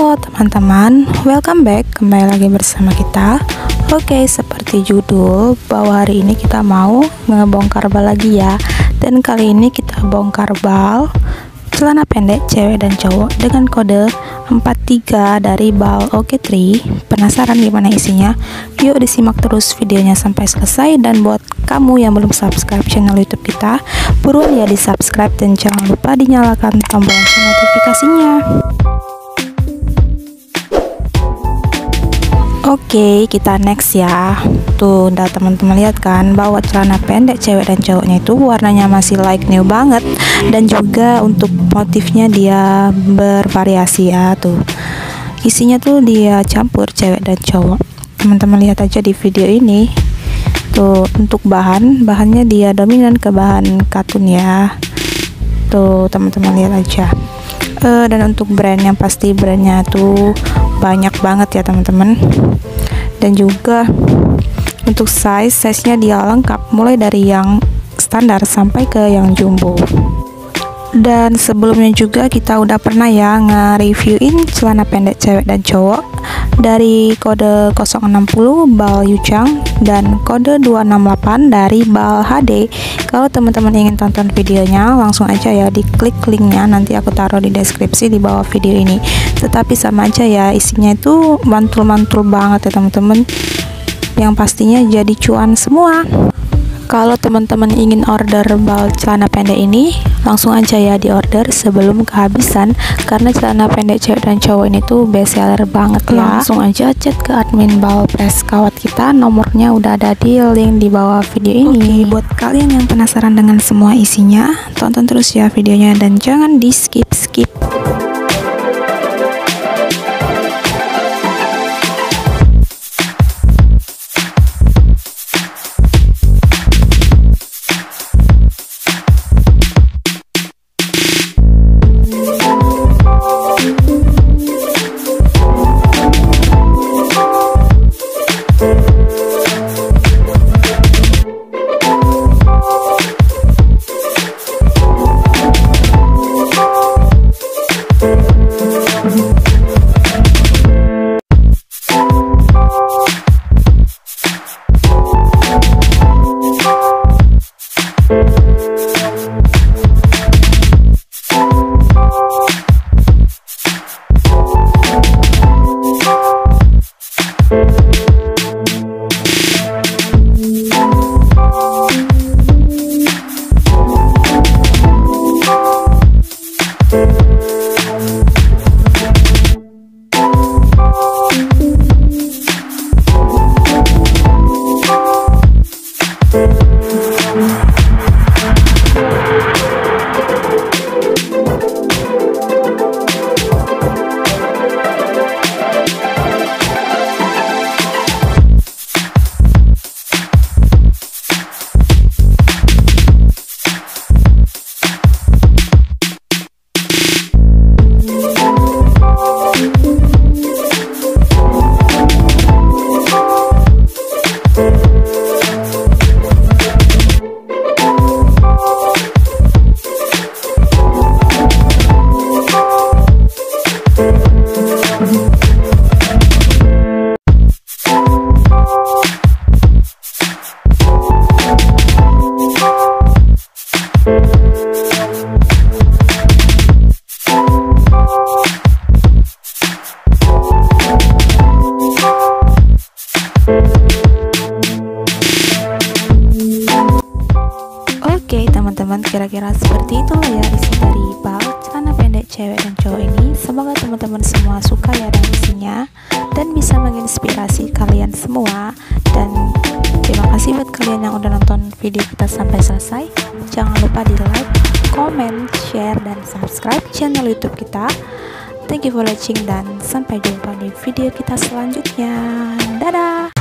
Halo teman-teman, welcome back, kembali lagi bersama kita. Oke, seperti judul, bahwa hari ini kita mau ngebongkar bal lagi ya. Dan kali ini kita bongkar bal celana pendek cewek dan cowok dengan kode 43 dari bal OK3. Penasaran gimana isinya? Yuk disimak terus videonya sampai selesai. Dan buat kamu yang belum subscribe channel YouTube kita, buruan ya di subscribe dan jangan lupa dinyalakan tombol notifikasinya. Oke, kita next ya. Tuh, udah teman-teman lihat kan bahwa celana pendek cewek dan cowoknya itu warnanya masih like new banget, dan juga untuk motifnya dia bervariasi ya. Tuh, isinya tuh dia campur cewek dan cowok. Teman-teman lihat aja di video ini. Tuh, untuk bahannya dia dominan ke bahan katun ya. Tuh, teman-teman lihat aja. Dan untuk brand, yang pasti brandnya tuh banyak banget ya teman-teman. Dan juga untuk size-nya dia lengkap, mulai dari yang standar sampai ke yang jumbo. Dan sebelumnya juga kita udah pernah ya nge-reviewin celana pendek cewek dan cowok dari kode 060 bal Yuchang dan kode 268 dari bal HD. Kalau teman-teman ingin tonton videonya, langsung aja ya diklik linknya, nanti aku taruh di deskripsi di bawah video ini. Tetapi sama aja ya, isinya itu mantul-mantul banget ya teman-teman, yang pastinya jadi cuan semua. Kalau teman-teman ingin order bal celana pendek ini, langsung aja ya di order sebelum kehabisan, karena celana pendek cewek dan cowok ini tuh best seller banget ya. Langsung aja chat ke admin bal press kawat kita, nomornya udah ada di link di bawah video ini. Oke, buat kalian yang penasaran dengan semua isinya, tonton terus ya videonya dan jangan di skip-skip. Oke teman-teman, kira-kira seperti itulah ya isi dari bal celana pendek cewek dan cowok ini. Semoga teman-teman semua suka ya dengan isinya dan bisa menginspirasi kalian semua. Dan terima kasih buat kalian yang udah nonton video kita sampai selesai. Jangan lupa di like, comment, share, dan subscribe channel YouTube kita. Thank you for watching dan sampai jumpa di video kita selanjutnya. Dadah.